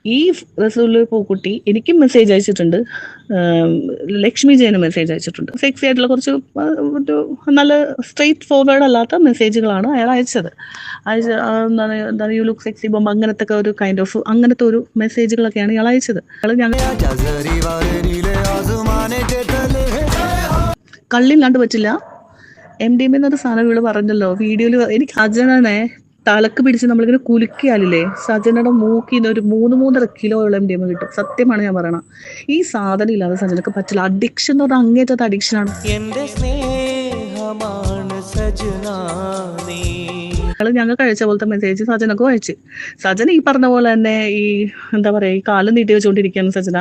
ഈ റസൂല് പൂക്കുട്ടി എനിക്കും മെസ്സേജ് അയച്ചിട്ടുണ്ട്, ലക്ഷ്മി ജയന് മെസ്സേജ് അയച്ചിട്ടുണ്ട്. സെക്സി ആയിട്ടുള്ള കുറച്ച് ഒരു നല്ല സ്ട്രെയിറ്റ് ഫോർവേഡ് അല്ലാത്ത മെസ്സേജുകളാണ് അയാൾ അയച്ചത്. എന്താണ് യു ലുക്ക് സെക്സി ബോംബ് അങ്ങനത്തെ ഒരു കൈൻഡ് ഓഫ് അങ്ങനത്തെ ഒരു മെസ്സേജുകളൊക്കെയാണ് ഇയാൾ അയച്ചത്. കള്ളില്ലാണ്ട് പറ്റില്ല. MDMA എന്നൊരു സാധനം ഇവള് പറഞ്ഞല്ലോ വീഡിയോയിൽ. എനിക്ക് സജനനെ തലക്ക് പിടിച്ച് നമ്മളിങ്ങനെ കുലുക്കിയാലില്ലേ, സജനയുടെ മൂക്കിന്ന് ഒരു 3-3.5 കിലോയുള്ള MDMA കിട്ടും. സത്യമാണ് ഞാൻ പറയണം. ഈ സാധനം ഇല്ലാതെ സജനക്ക് പറ്റില്ല. അഡിക്ഷൻ എന്ന് പറഞ്ഞാൽ അങ്ങേറ്റത്തെ അഡിക്ഷനാണ്. ഞങ്ങൾക്ക് അയച്ച പോലത്തെ മെസ്സേജ് സജനക്കും അയച്ച്. സജന ഈ പറഞ്ഞ പോലെ തന്നെ ഈ എന്താ പറയാ, ഈ കാലം നീട്ടി വെച്ചുകൊണ്ടിരിക്കുകയാണ് സജന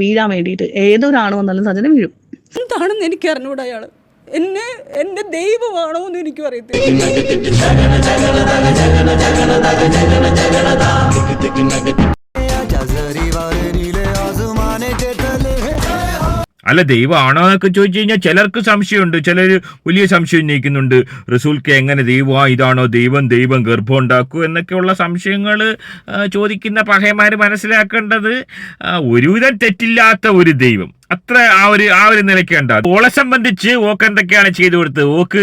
വീഴാൻ വേണ്ടിയിട്ട്. ഏതൊരാണ് വന്നാലും സജന വീഴും. എന്താണെന്ന് എനിക്ക് അറിഞ്ഞൂടാ. അയാള് എന്റെ ദൈവമാണോ എന്ന് എനിക്കും അറിയത്തില്ല. അല്ല, ദൈവമാണോ എന്നൊക്കെ ചോദിച്ചു കഴിഞ്ഞാൽ ചിലർക്ക് സംശയമുണ്ട്, ചിലർ വലിയ സംശയം ഉന്നയിക്കുന്നുണ്ട്. റസൂൽക്ക് എങ്ങനെ ദൈവം, ഇതാണോ ദൈവം ഗർഭം ഉണ്ടാക്കൂ എന്നൊക്കെയുള്ള സംശയങ്ങൾ ചോദിക്കുന്ന പഹയന്മാർ മനസ്സിലാക്കേണ്ടത് ഒരുവിധം തെറ്റില്ലാത്ത ഒരു ദൈവം, അത്ര ആ ഒരു നിലയ്ക്ക് ഉണ്ടാകും. ഓളെ സംബന്ധിച്ച് ഓക്ക് എന്തൊക്കെയാണ് ചെയ്തു കൊടുത്തത്? ഓക്ക്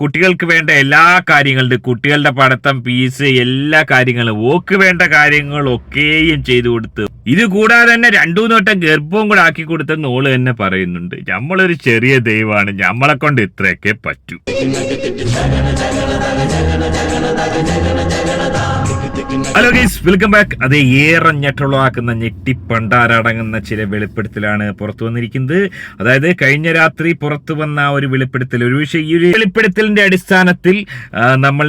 കുട്ടികൾക്ക് വേണ്ട എല്ലാ കാര്യങ്ങളും, കുട്ടികളുടെ പഠിത്തം, ഫീസ്, എല്ലാ കാര്യങ്ങളും, ഓക്ക് വേണ്ട കാര്യങ്ങളൊക്കെയും ചെയ്തു കൊടുത്ത്, ഇത് കൂടാതെ തന്നെ 2-3 വട്ടം ഗർഭവും കൂടെ ആക്കി കൊടുത്തെന്ന് ഓള് തന്നെ പറയുന്നുണ്ട്. നമ്മളൊരു ചെറിയ ദൈവമാണ്, നമ്മളെ കൊണ്ട് ഇത്രയൊക്കെ പറ്റൂ. Hello guys, welcome back. അതേ ഏറെ ഞെട്ടുളവാക്കുന്ന ഞെട്ടിപ്പണ്ടാരടങ്ങുന്ന ചില വെളിപ്പെടുത്തലാണ് പുറത്തു വന്നിരിക്കുന്നത്. അതായത് കഴിഞ്ഞ രാത്രി പുറത്തു വന്ന ഒരു വെളിപ്പെടുത്തൽ, ഒരുപക്ഷെ ഈ ഒരു വെളിപ്പെടുത്തലിന്റെ അടിസ്ഥാനത്തിൽ നമ്മൾ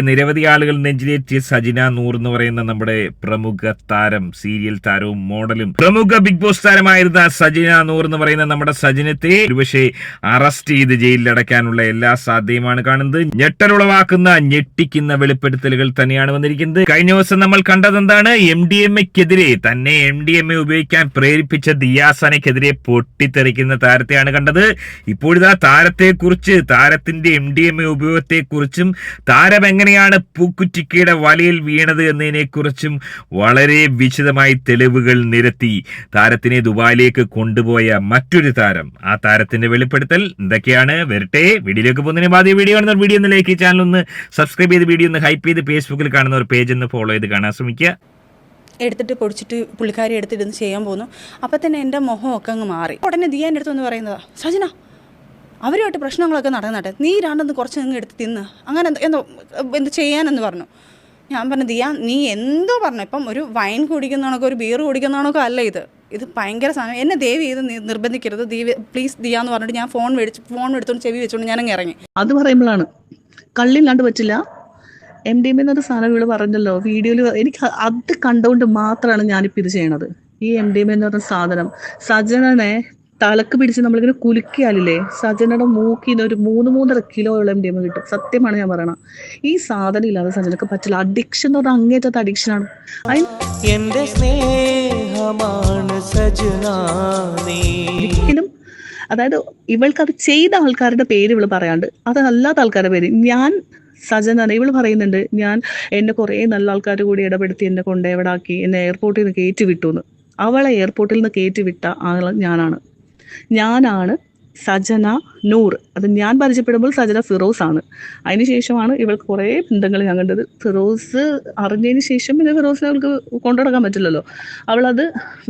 നിരവധി ആളുകൾ നെഞ്ചിലേറ്റിയ സജിന നൂർ എന്ന് പറയുന്ന നമ്മുടെ പ്രമുഖ താരം, സീരിയൽ താരവും മോഡലും പ്രമുഖ ബിഗ് ബോസ് താരമായിരുന്ന സജിന നൂർ എന്ന് പറയുന്ന നമ്മുടെ സജിനത്തെ ഒരുപക്ഷെ അറസ്റ്റ് ചെയ്ത് ജയിലിൽ അടയ്ക്കാനുള്ള എല്ലാ സാധ്യതയുമാണ് കാണുന്നത്. ഞെട്ടലുളവാക്കുന്ന ഞെട്ടിക്കുന്ന വെളിപ്പെടുത്തലുകൾ തന്നെയാണ് വന്നിരിക്കുന്നത്. കഴിഞ്ഞ ദിവസം നമ്മൾ കണ്ടത് എന്താണ്? MDMAക്കെതിരെ തന്നെ MDMA ഉപയോഗിക്കാൻ പ്രേരിപ്പിച്ച ദിയാസനയ്ക്കെതിരെ പൊട്ടിത്തെറിക്കുന്ന താരത്തെയാണ് കണ്ടത്. ഇപ്പോഴിതാ താരത്തെക്കുറിച്ച്, താരത്തിന്റെ MDMA ഉപയോഗത്തെക്കുറിച്ചും താരം എങ്ങനെയാണ് പൂക്കുറ്റിക്കയുടെ വലയിൽ വീണത് എന്നതിനെ കുറിച്ചും വളരെ വിശദമായി തെളിവുകൾ നിരത്തി താരത്തിനെ ദുബായിലേക്ക് കൊണ്ടുപോയ മറ്റൊരു താരം, ആ താരത്തിന്റെ വെളിപ്പെടുത്തൽ എന്തൊക്കെയാണ്? വരട്ടെ. വീഡിയോയിലേക്ക് പോകുന്നതിന് ആദ്യം വീഡിയോ കാണുന്നവർ വീഡിയോ ഒന്ന് ലൈക്ക്, ചാനൽ ഒന്ന് സബ്സ്ക്രൈബ് ചെയ്ത് വീഡിയോ ഒന്ന് ഹൈപ്പ് ചെയ്ത് ഫേസ്ബുക്കിൽ കാണുന്നവർ പേജ് ഒന്ന് ഫോളോ ചെയ്ത് കാണാൻ ശ്രമിക്കുക. എടുത്തിട്ട് പൊടിച്ചിട്ട് പുള്ളിക്കാരി എടുത്തിട്ട് ചെയ്യാൻ പോകുന്നു. അപ്പം തന്നെ എൻ്റെ മുഖമൊക്കെ അങ്ങ് മാറി. ഉടനെ ദിയാൻ്റെ അടുത്തൊന്ന് പറയുന്നതാ, സജന അവരുമായിട്ട് പ്രശ്നങ്ങളൊക്കെ നടന്നിട്ട് നീ രണ്ടെന്ന് കുറച്ച് നിങ്ങൾ എടുത്ത് തിന്ന്, അങ്ങനെ എന്ത് ചെയ്യാനെന്ന് പറഞ്ഞു. ഞാൻ പറഞ്ഞു, ദിയ നീ എന്തോ പറഞ്ഞു, ഇപ്പം ഒരു വൈൻ കുടിക്കുന്നതാണോ ഒരു ബീർ കുടിക്കുന്നതാണോ അല്ല ഇത് ഭയങ്കര സാധനം, എന്നെ ദേവി ഇത് നിർബന്ധിക്കരുത് പ്ലീസ് ദിയ എന്ന് പറഞ്ഞിട്ട് ഞാൻ ഫോൺ എടുത്തോണ്ട് ചെവി വെച്ചോണ്ട് ഞാനങ്ങ് ഇറങ്ങി. അത് പറയുമ്പോഴാണ് കള്ളില്ലാണ്ട് പറ്റില്ല. MDMA എന്നൊരു സാധനം ഇവള് പറഞ്ഞല്ലോ വീഡിയോയിൽ. എനിക്ക് അത് കണ്ടുകൊണ്ട് മാത്രമാണ് ഞാനിപ്പോൾ ഇത് ചെയ്യണത്. ഈ MDMA എന്ന് പറഞ്ഞ സാധനം സജനനെ തലക്ക് പിടിച്ച് നമ്മളിങ്ങനെ കുലുക്കിയാലില്ലേ, സജനയുടെ മൂക്കിന്ന് ഒരു 3-3.5 കിലോയുള്ള MDMA കിട്ടും. സത്യമാണ് ഞാൻ പറയണം. ഈ സാധനം ഇല്ലാതെ സജനക്ക് പറ്റില്ല. അഡിക്ഷൻ എന്ന് പറഞ്ഞാൽ അങ്ങേറ്റത്തെ അഡിക്ഷനാണ്. ഒരിക്കലും, അതായത് ഇവൾക്ക് അത് ചെയ്ത ആൾക്കാരുടെ പേര് ഇവള് പറയാണ്ട്, അതല്ലാത്ത ആൾക്കാരുടെ പേര് ഞാൻ സജന ഇവള് പറയുന്നുണ്ട്. എന്നെ കുറേ നല്ല ആൾക്കാർ കൂടി ഇടപെടുത്തി എന്നെ കൊണ്ട് എവിടെ ആക്കി, എന്നെ എയർപോർട്ടിൽ നിന്ന് കയറ്റി വിട്ടു എന്ന്. അവളെ എയർപോർട്ടിൽ നിന്ന് കയറ്റി വിട്ട ആള് ഞാനാണ് സജന നൂർ. അത് ഞാൻ പരിചയപ്പെടുമ്പോൾ സജന ഫിറോസ് ആണ്. അതിനുശേഷമാണ് ഇവൾക്ക് കുറേ ബന്ധങ്ങൾ ഞാൻ കണ്ടത്. ഫിറോസ് അറിഞ്ഞതിന് ശേഷം പിന്നെ ഫിറോസിനെ അവൾക്ക് കൊണ്ടുനടക്കാൻ പറ്റില്ലല്ലോ, അവളത്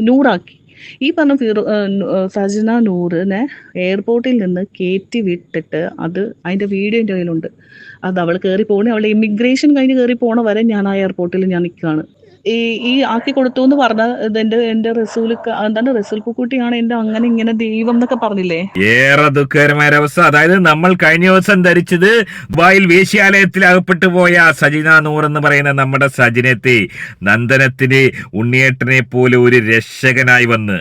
നൂറാക്കി. ഈ പറഞ്ഞ സജന നൂറിനെ എയർപോർട്ടിൽ നിന്ന് കയറ്റി വിട്ടിട്ട് അതിൻ്റെ വീഡിയോ എൻ്റെ കയ്യിലുണ്ട്. അത് അവൾ കയറി പോകണേ, അവളുടെ ഇമിഗ്രേഷൻ കഴിഞ്ഞ് കയറി പോണ വരെ ഞാൻ ആ എയർപോർട്ടിൽ ഞാൻ നിൽക്കുകയാണ്. ഈ ആക്കി കൊടുത്തു എന്ന് പറഞ്ഞ എന്റെ റസൂൽ പൂക്കുട്ടിയാണ് എന്റെ അങ്ങനെ ഇങ്ങനെ ദൈവം എന്നൊക്കെ പറഞ്ഞില്ലേ. ഏറെ ദുഃഖകരമായ അവസ്ഥ. അതായത് നമ്മൾ കഴിഞ്ഞ ദിവസം ധരിച്ചത് ദുബായിൽ വേശ്യാലയത്തിൽ അകപ്പെട്ടു പോയ സജിന നൂർ എന്ന് പറയുന്ന നമ്മുടെ സജിനത്തെ നന്ദനത്തിന് ഉണ്ണിയേട്ടനെ പോലെ ഒരു രക്ഷകനായി വന്ന്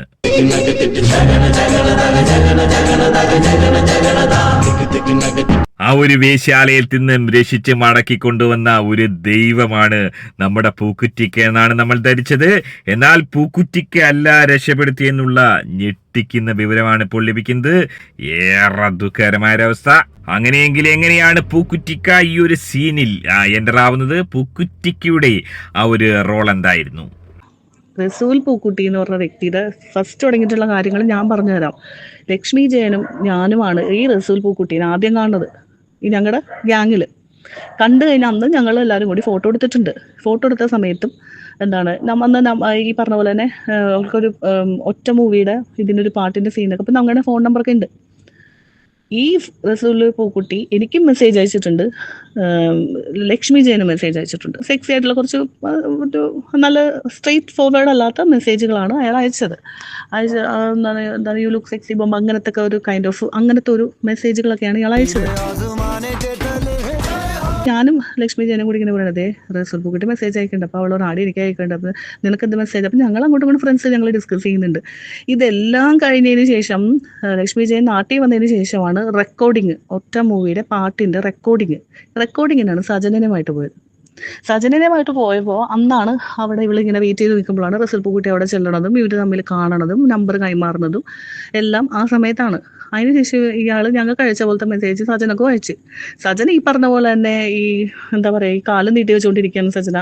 ആ ഒരു വേശ്യാലയത്തിൽ നിന്നും രക്ഷിച്ച് മടക്കി കൊണ്ടുവന്ന ഒരു ദൈവമാണ് നമ്മുടെ പൂക്കുറ്റിക്ക് എന്നാണ് നമ്മൾ ധരിച്ചത്. എന്നാൽ പൂക്കുറ്റിക്ക് അല്ല രക്ഷപ്പെടുത്തിയെന്നുള്ള ഞെട്ടിക്കുന്ന വിവരമാണ് ഇപ്പോൾ ലഭിക്കുന്നത്. ഏറെ ദുഃഖകരമായ അവസ്ഥ. അങ്ങനെയെങ്കിൽ എങ്ങനെയാണ് പൂക്കുറ്റിക്ക ഈ ഒരു സീനിൽ എൻ്റർ ആവുന്നത്? പൂക്കുറ്റിക്കയുടെ ആ ഒരു റോൾ എന്തായിരുന്നു? റസൂൽ പൂക്കുട്ടി എന്ന് പറഞ്ഞ വ്യക്തിയുടെ ഫസ്റ്റ് തുടങ്ങിയിട്ടുള്ള കാര്യങ്ങൾ ഞാൻ പറഞ്ഞുതരാം. ലക്ഷ്മി ജയനും ഞാനുമാണ് ഈ റസൂൽ പൂക്കുട്ടീനെ ആദ്യം കാണുന്നത്. ഈ ഞങ്ങളുടെ ഗ്യാങ്ങിൽ കണ്ടു കഴിഞ്ഞാൽ അന്ന് ഞങ്ങൾ എല്ലാവരും കൂടി ഫോട്ടോ എടുത്തിട്ടുണ്ട്. ഫോട്ടോ എടുത്ത സമയത്തും എന്താണ് അന്ന് ഈ പറഞ്ഞ പോലെ തന്നെ അവൾക്കൊരു ഒറ്റ മൂവിയുടെ ഇതിനൊരു പാട്ടിൻ്റെ സീനൊക്കെ അപ്പം ഞങ്ങളുടെ ഫോൺ നമ്പറൊക്കെ ഉണ്ട്. ഈ റസൂൽ പൂക്കുട്ടി എനിക്കും മെസ്സേജ് അയച്ചിട്ടുണ്ട്, ലക്ഷ്മി ജയനും മെസ്സേജ് അയച്ചിട്ടുണ്ട്. സെക്സി ആയിട്ടുള്ള കുറച്ച് ഒരു നല്ല സ്ട്രെയിറ്റ് ഫോർവേഡ് അല്ലാത്ത മെസ്സേജുകളാണ് അയാൾ അയച്ചത്. എന്താണ് യു ലുക്ക് സെക്സി ബോംബ് അങ്ങനത്തെ ഒരു കൈൻഡ് ഓഫ് അങ്ങനത്തെ ഒരു മെസ്സേജുകളൊക്കെയാണ് ഇയാൾ അയച്ചത്. ഞാനും ലക്ഷ്മി ജയനും കൂടി ഇങ്ങനെ പറയണതേ റസൂൽ പൂക്കുട്ടി മെസ്സേജ് അയക്കുന്നുണ്ട്. അപ്പോൾ അവളോട് ആടി എനിക്ക് അയക്കുന്നുണ്ട്, അപ്പോൾ നിനക്ക് എന്ത് മെസ്സേജ്? അപ്പം ഞങ്ങൾ അങ്ങോട്ടും ഇങ്ങോട്ടും ഫ്രണ്ട്സ് ഞങ്ങൾ ഡിസ്കസ് ചെയ്യുന്നുണ്ട്. ഇതെല്ലാം കഴിഞ്ഞതിന് ശേഷം ലക്ഷ്മി ജയൻ നാട്ടിൽ വന്നതിന് ശേഷമാണ് റെക്കോർഡിങ്, ഒറ്റ മൂവിയുടെ പാട്ടിൻ്റെ റെക്കോർഡിങ്ങിനാണ് സജനനുമായിട്ട് പോയത്. സജനനുമായിട്ട് പോയപ്പോൾ അന്നാണ് അവിടെ ഇവളിങ്ങനെ വെയിറ്റ് ചെയ്ത് നിൽക്കുമ്പോഴാണ് റസൂൽ പൂക്കുട്ടി അവിടെ ചെല്ലണതും ഇവർ തമ്മിൽ കാണണതും നമ്പർ കൈമാറുന്നതും എല്ലാം ആ സമയത്താണ്. അതിനുശേഷം ഇയാൾ ഞങ്ങൾക്ക് അയച്ച പോലത്തെ മെസ്സേജ് സജനക്കും അയച്ചു. സജന ഈ പറഞ്ഞ പോലെ തന്നെ ഈ എന്താ പറയുക ഈ കാലം നീട്ടി വെച്ചുകൊണ്ടിരിക്കുകയാണ് സജന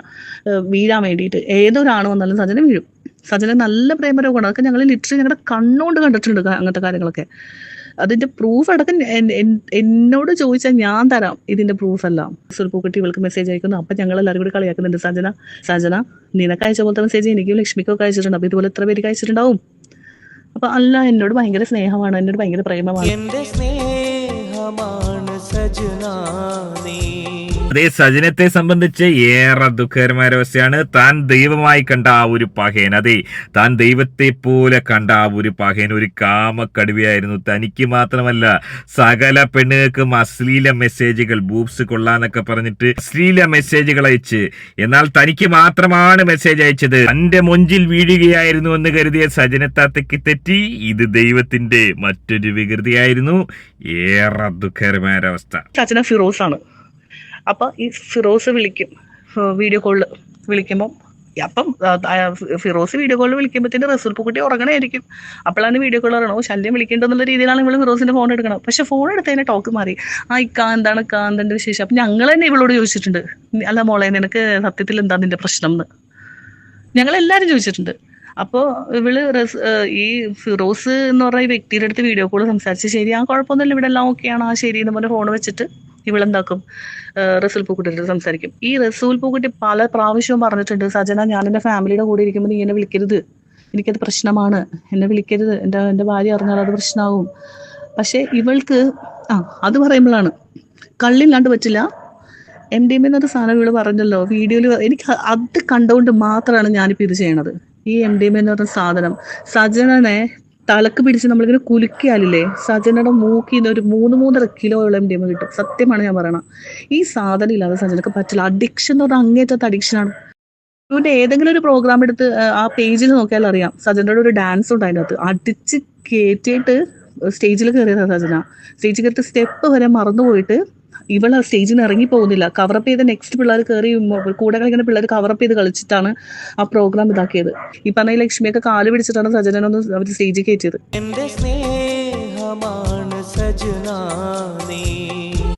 വീഴാൻ വേണ്ടിയിട്ട്. ഏതൊരാണ് വന്നാലും സജന വീഴും. സജന നല്ല പ്രേമരോഗമാണ്. അതൊക്കെ ഞങ്ങൾ ലിറ്ററലി ഞങ്ങളുടെ കണ്ണുകൊണ്ട് കണ്ടിട്ടുണ്ട് അങ്ങനത്തെ കാര്യങ്ങളൊക്കെ. അതിന്റെ പ്രൂഫ് അടക്കം എന്നോട് ചോദിച്ചാൽ ഞാൻ തരാം ഇതിന്റെ പ്രൂഫ് എല്ലാം. റസൂൽ പൂക്കുട്ടി ഇവൾക്ക് മെസ്സേജ് അയക്കുന്നു. അപ്പം ഞങ്ങൾ എല്ലാവരും കൂടി കളിയാക്കുന്നുണ്ട്, സജന നിനക്ക് അയച്ച പോലത്തെ മെസ്സേജ് എനിക്കും ലക്ഷ്മിക്കൊക്കെ അയച്ചിട്ടുണ്ട്. അപ്പം ഇതുപോലെ എത്ര പേർക്ക് അയച്ചിട്ടുണ്ടാവും. അപ്പൊ അല്ല, എന്നോട് ഭയങ്കര സ്നേഹമാണ്, എന്നോട് ഭയങ്കര പ്രേമമാണ്. അതേ സജനത്തെ സംബന്ധിച്ച് ഏറെ ദുഃഖകരമായ അവസ്ഥയാണ്. താൻ ദൈവമായി കണ്ട ആ ഒരു പഹയൻ, അതെ താൻ ദൈവത്തെ പോലെ കണ്ട ആ ഒരു പഹയൻ ഒരു കാമക്കടുവയായിരുന്നു. തനിക്ക് മാത്രമല്ല സകല പെണ്ണുകൾക്കും അശ്ലീല മെസ്സേജുകൾ, ബൂബ്സ് കൊള്ളാന്നൊക്കെ പറഞ്ഞിട്ട് അശ്ലീല മെസ്സേജുകൾ അയച്ച്, എന്നാൽ തനിക്ക് മാത്രമാണ് മെസ്സേജ് അയച്ചത്. തന്റെ മൊഞ്ചിൽ വീഴുകയായിരുന്നു എന്ന് കരുതിയ സജനത്താത്തയ്ക്ക് തെറ്റി. ഇത് ദൈവത്തിന്റെ മറ്റൊരു വികൃതിയായിരുന്നു. ഏറെ ദുഃഖകരമായ അവസ്ഥ. സജന ഫിറോസ് ആണ്. അപ്പൊ ഈ ഫിറോസ് വിളിക്കും, വീഡിയോ കോളിൽ വിളിക്കുമ്പോൾ അപ്പം ഫിറോസ് വീഡിയോ കോളിൽ വിളിക്കുമ്പോഴത്തേന് റസൂൽ പൂക്കുട്ടി ഉറങ്ങണമായിരിക്കും. അപ്പോഴാണ് വീഡിയോ കോൾ പറയണോ ശല്യം വിളിക്കേണ്ടെന്നുള്ള രീതിയിലാണ് ഇവള് ഫിറോസിന്റെ ഫോൺ എടുക്കണം. പക്ഷെ ഫോൺ എടുത്തതിന്റെ ടോക്ക് മാറി. എന്താണ് കാന്തന്റെ വിശേഷം? അപ്പൊ ഞങ്ങൾ തന്നെ ഇവളോട് ചോദിച്ചിട്ടുണ്ട്, അല്ല മോളെ നിനക്ക് സത്യത്തിൽ എന്താ നിന്റെ പ്രശ്നം എന്ന് ഞങ്ങളെല്ലാരും ചോദിച്ചിട്ടുണ്ട്. അപ്പോൾ ഇവള് ഈ ഫിറോസ് എന്ന് പറഞ്ഞ ഈ വ്യക്തിയുടെ അടുത്ത് വീഡിയോ കോൾ സംസാരിച്ച് ശരി ആ കുഴപ്പമൊന്നുമില്ല ഇവിടെ എല്ലാം ഓക്കെയാണ് ആ ശരി എന്ന് പറഞ്ഞ ഫോൺ വെച്ചിട്ട് ഇവളെന്താക്കും റസൂൽ പൂക്കുട്ടിയുടെ അടുത്ത് സംസാരിക്കും. ഈ റസൂൽ പൂക്കുട്ടി പല പ്രാവശ്യവും പറഞ്ഞിട്ടുണ്ട്, സജന ഞാൻ എൻ്റെ ഫാമിലിയുടെ കൂടെ ഇരിക്കുമ്പോൾ നീ എന്നെ വിളിക്കരുത്, എനിക്കത് പ്രശ്നമാണ്, എന്നെ വിളിക്കരുത്, എൻ്റെ ഭാര്യ അറിഞ്ഞാൽ അത് പ്രശ്നമാകും. പക്ഷെ ഇവൾക്ക് അത് പറയുമ്പോഴാണ് കള്ളില്ലാണ്ട് പറ്റില്ല. MDMA എന്നൊരു സാധനം ഇവള് പറഞ്ഞല്ലോ വീഡിയോയിൽ. എനിക്ക് അത് കണ്ടുകൊണ്ട് മാത്രമാണ് ഞാനിപ്പോൾ ഇത് ചെയ്യണത്. ഈ MDMA എന്ന് പറഞ്ഞ സാധനം സജനനെ തലക്ക് പിടിച്ച് നമ്മളിങ്ങനെ കുലുക്കിയാലില്ലേ, സജനയുടെ മൂക്കിന്ന് ഒരു 3-3.5 കിലോയുള്ള MDMA കിട്ടും. സത്യമാണ് ഞാൻ പറയണം. ഈ സാധനം ഇല്ലാതെ സജനക്ക് പറ്റില്ല. അഡിക്ഷൻ എന്ന് പറഞ്ഞാൽ അങ്ങേറ്റത്തെ അഡിക്ഷനാണ്. ഇവിടെ ഏതെങ്കിലും ഒരു പ്രോഗ്രാം എടുത്ത് ആ പേജിൽ നോക്കിയാൽ അറിയാം, സജനയുടെ ഒരു ഡാൻസ് ഉണ്ട് അതിനകത്ത്. അടിച്ച് കയറ്റിയിട്ട് സ്റ്റേജിൽ കയറിയതാണ് സജന. സ്റ്റേജിൽ കയറിയിട്ട് സ്റ്റെപ്പ് വരെ മറന്നുപോയിട്ട് ഇവൾ ആ സ്റ്റേജിൽ നിന്ന് ഇറങ്ങി പോകുന്നില്ല. കവറപ്പ് ചെയ്ത് നെക്സ്റ്റ് പിള്ളേർ കയറി കൂടെ കളിക്കുന്ന പിള്ളേർ കവറപ്പ് ചെയ്ത് കളിച്ചിട്ടാണ് ആ പ്രോഗ്രാം ഇതാക്കിയത്. ഈ പറഞ്ഞ ലക്ഷ്മിയൊക്കെ കാല് പിടിച്ചിട്ടാണ് സജനൊന്ന് അവർ സ്റ്റേജിൽ കയറ്റിയത്.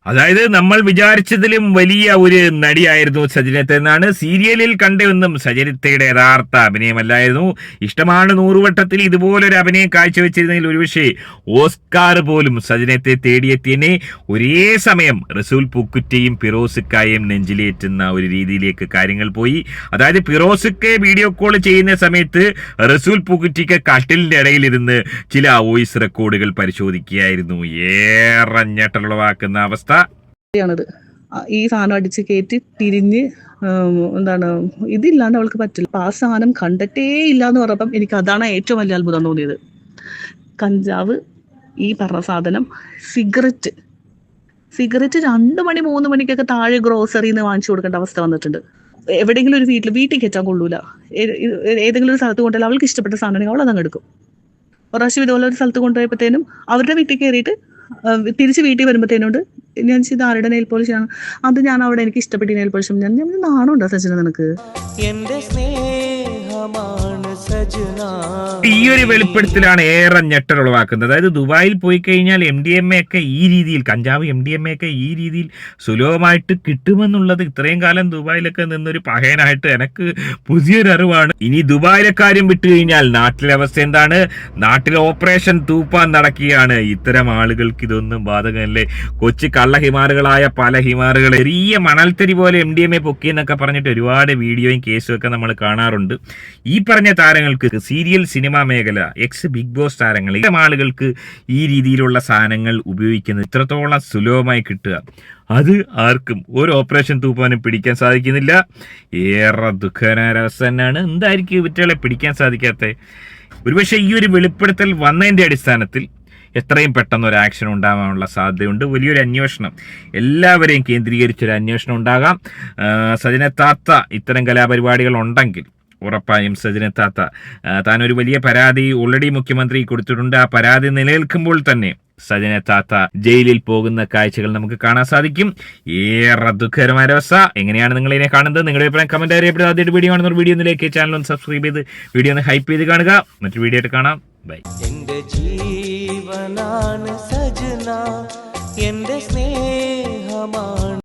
അതായത് നമ്മൾ വിചാരിച്ചതിലും വലിയ ഒരു നടിയായിരുന്നു സജനത്തെ എന്നാണ് സീരിയലിൽ കണ്ടുവെന്നും സജനത്തയുടെ യഥാർത്ഥ അഭിനയമല്ലായിരുന്നു. ഇഷ്ടമാണ് 100 വട്ടത്തിൽ ഇതുപോലൊരു അഭിനയം കാഴ്ചവെച്ചിരുന്നെങ്കിൽ ഒരുപക്ഷെ ഓസ്കാർ പോലും സജനത്തെ തേടിയെത്തിയനെ. ഒരേ സമയം റസൂൽ പൂക്കുറ്റിയും ഫിറോസിക്കായും നെഞ്ചിലേറ്റുന്ന ഒരു രീതിയിലേക്ക് കാര്യങ്ങൾ പോയി. അതായത് ഫിറോസിക്ക് വീഡിയോ കോൾ ചെയ്യുന്ന സമയത്ത് റസൂൽ പൂക്കുറ്റിക്ക് കട്ടിലിന്റെ ഇടയിലിരുന്ന് ചില വോയിസ് റെക്കോർഡുകൾ പരിശോധിക്കുകയായിരുന്നു. ഏറെ ഞെട്ടലുളവാക്കുന്ന അവസ്ഥ. ഈ സാധനം അടിച്ച് കയറ്റി തിരിഞ്ഞ് ഇതില്ലാണ്ട് അവൾക്ക് പറ്റില്ല. അപ്പൊ ആ സാധനം കണ്ടിട്ടേ ഇല്ല എന്ന് പറഞ്ഞപ്പം എനിക്ക് അതാണ് ഏറ്റവും വലിയ അത്ഭുതം തോന്നിയത്. കഞ്ചാവ്, ഈ പറഞ്ഞ സാധനം, സിഗരറ്റ് 2 മണി 3 മണിക്കൊക്കെ താഴെ ഗ്രോസറിന്ന് വാങ്ങിച്ചു കൊടുക്കേണ്ട അവസ്ഥ വന്നിട്ടുണ്ട്. എവിടെയെങ്കിലും ഒരു വീട്ടിൽ കയറ്റാൻ കൊള്ളൂല. ഏതെങ്കിലും ഒരു സ്ഥലത്ത് കൊണ്ടുപോയാൽ അവൾക്ക് ഇഷ്ടപ്പെട്ട സാധനം അവൾ അതങ്ങ് എടുക്കും. ഒരു പ്രാവശ്യം ഇതുപോലെ ഒരു സ്ഥലത്ത് കൊണ്ടുപോയപ്പോഴത്തേനും അവരുടെ വീട്ടിൽ കയറിയിട്ട് തിരിച്ച് വീട്ടിൽ വരുമ്പോഴത്തേനോട് ഞാൻ ചെയ്ത് ആരുടെ നെയിൽ പോളിഷാണ് അത്, ഞാൻ അവിടെ എനിക്ക് ഇഷ്ടപ്പെട്ട നെയിൽ പോളിഷ്. ഞാൻ നാണുണ്ടോ സജന നിനക്ക്? ഈ ഒരു വെളിപ്പെടുത്തലാണ് ഏറെ ഞെട്ടലുളവാക്കുന്നത്. അതായത് ദുബായിൽ പോയി കഴിഞ്ഞാൽ MDMA ഒക്കെ ഈ രീതിയിൽ, കഞ്ചാവ് MDMA ഒക്കെ ഈ രീതിയിൽ സുലഭമായിട്ട് കിട്ടുമെന്നുള്ളത് ഇത്രയും കാലം ദുബായിലൊക്കെ നിന്നൊരു പഹയനായിട്ട് എനിക്ക് പുതിയൊരു അറിവാണ്. ഇനി ദുബായിലെ കാര്യം വിട്ടു കഴിഞ്ഞാൽ നാട്ടിലെ അവസ്ഥ എന്താണ്? നാട്ടിൽ ഓപ്പറേഷൻ തൂപ്പാൻ നടക്കുകയാണ്. ഇത്തരം ആളുകൾക്ക് ഇതൊന്നും ബാധകമല്ലേ? കൊച്ചു കള്ളഹിമാറുകളായ പല ഹിമാറുകൾ ചെറിയ മണൽത്തരി പോലെ MDMA പൊക്കിയെന്നൊക്കെ പറഞ്ഞിട്ട് ഒരുപാട് വീഡിയോയും കേസും ഒക്കെ നമ്മൾ കാണാറുണ്ട്. ഈ പറഞ്ഞ താരങ്ങൾക്ക് സീരിയൽ, സിനിമ മേഖല, ബിഗ് ബോസ് താരങ്ങൾ, ഇത്തരം ആളുകൾക്ക് ഈ രീതിയിലുള്ള സാധനങ്ങൾ ഉപയോഗിക്കുന്നത് ഇത്രത്തോളം സുലഭമായി കിട്ടുക, അത് ആർക്കും ഒരു ഓപ്പറേഷൻ തൂപ്പാനും പിടിക്കാൻ സാധിക്കുന്നില്ല. ഏറെ ദുഃഖകരമായ അവസ്ഥ തന്നെയാണ്. എന്തായിരിക്കും ഇവറ്റകളെ പിടിക്കാൻ സാധിക്കാത്തത്? ഒരുപക്ഷെ ഈ ഒരു വെളിപ്പെടുത്തൽ വന്നതിൻ്റെ അടിസ്ഥാനത്തിൽ എത്രയും പെട്ടെന്ന് ഒരു ആക്ഷൻ ഉണ്ടാകാനുള്ള സാധ്യതയുണ്ട്. വലിയൊരു അന്വേഷണം, എല്ലാവരെയും കേന്ദ്രീകരിച്ചൊരു അന്വേഷണം ഉണ്ടാകാം. സജനത്താത്ത ഇത്തരം കലാപരിപാടികൾ ഉണ്ടെങ്കിൽ ഉറപ്പായും സജനത്താത്ത താനൊരു വലിയ പരാതി ഓൾറെഡി മുഖ്യമന്ത്രി കൊടുത്തിട്ടുണ്ട്. ആ പരാതി നിലനിൽക്കുമ്പോൾ തന്നെ സജനത്താത്ത ജയിലിൽ പോകുന്ന കാഴ്ചകൾ നമുക്ക് കാണാൻ സാധിക്കും. ഏറെ ദുഃഖകരമായ അവസ്ഥ. എങ്ങനെയാണ് നിങ്ങൾ ഇതിനെ കാണുന്നത്? നിങ്ങളുടെ അഭിപ്രായം കമന്റ് അറിയപ്പെടുന്നത്. ആദ്യമായിട്ട് വീഡിയോ കാണുന്ന വീഡിയോ ഒന്നിലേക്ക് ചാനൽ ഒന്ന് സബ്സ്ക്രൈബ് ചെയ്ത് വീഡിയോ ഒന്ന് ഹൈപ്പ് ചെയ്ത് കാണുക. മറ്റൊരു വീഡിയോ ആയിട്ട് കാണാം. ബൈ. എന്റെ ജീവനാണ് സജന, എന്റെ സ്നേഹമാണ്.